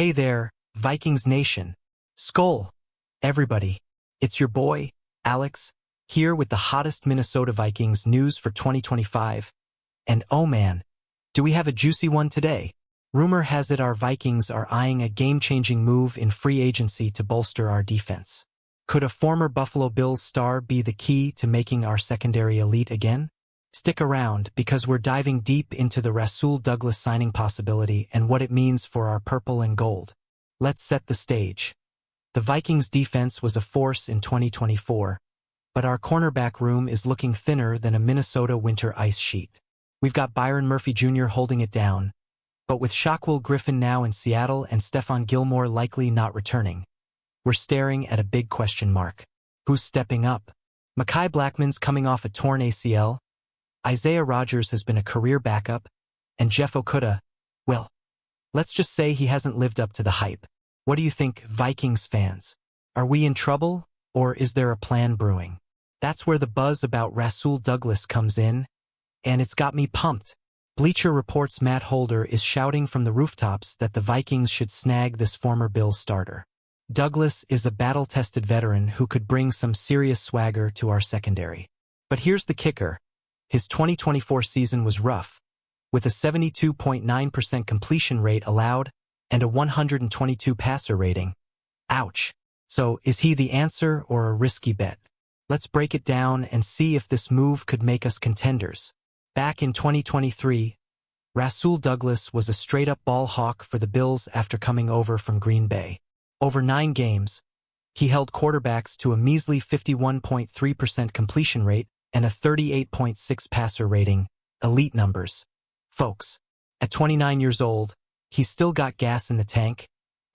Hey there, Vikings Nation. Skol, everybody. It's your boy, Alex, here with the hottest Minnesota Vikings news for 2025. And oh man, do we have a juicy one today? Rumor has it our Vikings are eyeing a game-changing move in free agency to bolster our defense. Could a former Buffalo Bills star be the key to making our secondary elite again? Stick around because we're diving deep into the Rasul Douglas signing possibility and what it means for our purple and gold. Let's set the stage. The Vikings defense was a force in 2024, but our cornerback room is looking thinner than a Minnesota winter ice sheet. We've got Byron Murphy Jr. holding it down, but with Shaquille Griffin now in Seattle and Stephon Gilmore likely not returning, we're staring at a big question mark. Who's stepping up? Mekhi Blackmon's coming off a torn ACL, Isaiah Rodgers has been a career backup, and Jeff Okudah, well, let's just say he hasn't lived up to the hype. What do you think, Vikings fans? Are we in trouble, or is there a plan brewing? That's where the buzz about Rasul Douglas comes in, and it's got me pumped. Bleacher Report's Matt Holder is shouting from the rooftops that the Vikings should snag this former Bills starter. Douglas is a battle-tested veteran who could bring some serious swagger to our secondary. But here's the kicker. His 2024 season was rough, with a 72.9% completion rate allowed and a 122 passer rating. Ouch. So is he the answer or a risky bet? Let's break it down and see if this move could make us contenders. Back in 2023, Rasul Douglas was a straight-up ball hawk for the Bills after coming over from Green Bay. Over 9 games, he held quarterbacks to a measly 51.3% completion rate and a 38.6 passer rating, elite numbers. Folks, at 29 years old, he's still got gas in the tank,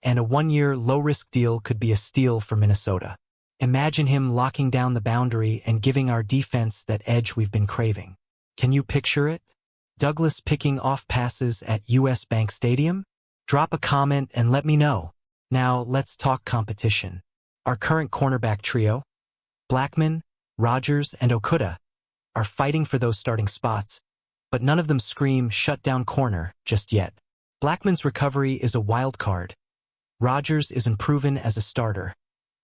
and a 1-year low-risk deal could be a steal for Minnesota. Imagine him locking down the boundary and giving our defense that edge we've been craving. Can you picture it? Douglas picking off passes at US Bank Stadium? Drop a comment and let me know. Now, let's talk competition. Our current cornerback trio, Blackmon, Rodgers, and Okudah, are fighting for those starting spots, but none of them scream shut-down corner just yet. Blackmon's recovery is a wild card. Rodgers isn't proven as a starter,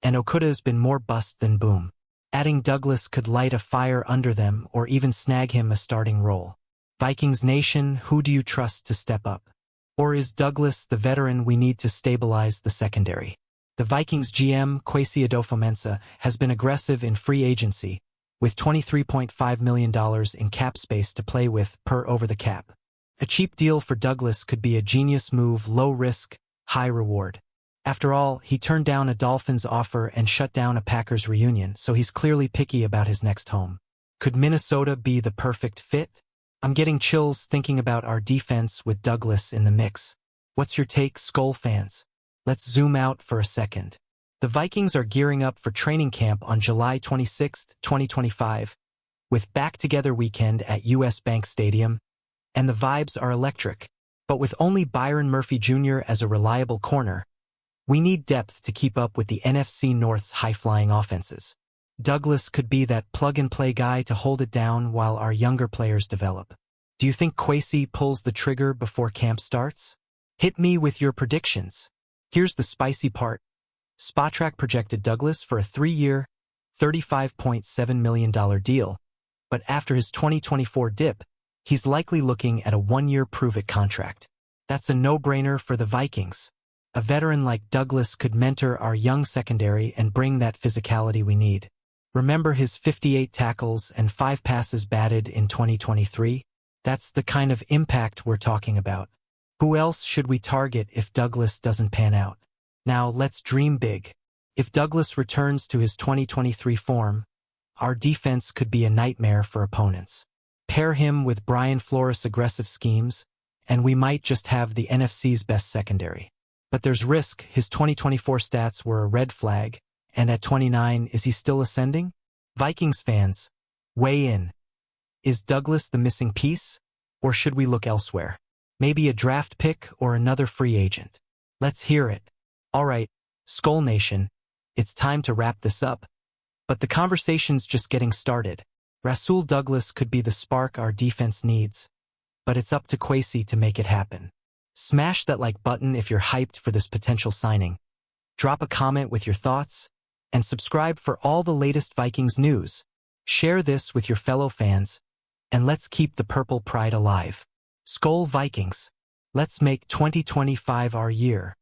and Okudah has been more bust than boom. Adding Douglas could light a fire under them or even snag him a starting role. Vikings Nation, who do you trust to step up? Or is Douglas the veteran we need to stabilize the secondary? The Vikings GM, Kwesi Adofo-Mensah, has been aggressive in free agency, with $23.5 million in cap space to play with per over the cap. A cheap deal for Douglas could be a genius move, low risk, high reward. After all, he turned down a Dolphins offer and shut down a Packers reunion, so he's clearly picky about his next home. Could Minnesota be the perfect fit? I'm getting chills thinking about our defense with Douglas in the mix. What's your take, Skol fans? Let's zoom out for a second. The Vikings are gearing up for training camp on July 26, 2025, with back-together weekend at US Bank Stadium, and the vibes are electric. But with only Byron Murphy Jr. as a reliable corner, we need depth to keep up with the NFC North's high-flying offenses. Douglas could be that plug-and-play guy to hold it down while our younger players develop. Do you think Kwesi pulls the trigger before camp starts? Hit me with your predictions. Here's the spicy part. Spotrac projected Douglas for a 3-year, $35.7 million deal, but after his 2024 dip, he's likely looking at a 1-year prove-it contract. That's a no-brainer for the Vikings. A veteran like Douglas could mentor our young secondary and bring that physicality we need. Remember his 58 tackles and 5 passes batted in 2023? That's the kind of impact we're talking about. Who else should we target if Douglas doesn't pan out? Now, let's dream big. If Douglas returns to his 2023 form, our defense could be a nightmare for opponents. Pair him with Brian Flores' aggressive schemes, and we might just have the NFC's best secondary. But there's risk. His 2024 stats were a red flag, and at 29, is he still ascending? Vikings fans, weigh in. Is Douglas the missing piece, or should we look elsewhere? Maybe a draft pick or another free agent. Let's hear it. All right, Skol Nation, it's time to wrap this up. But the conversation's just getting started. Rasul Douglas could be the spark our defense needs, but it's up to Kwesi to make it happen. Smash that like button if you're hyped for this potential signing. Drop a comment with your thoughts, and subscribe for all the latest Vikings news. Share this with your fellow fans, and let's keep the purple pride alive. Skol Vikings! Let's make 2025 our year.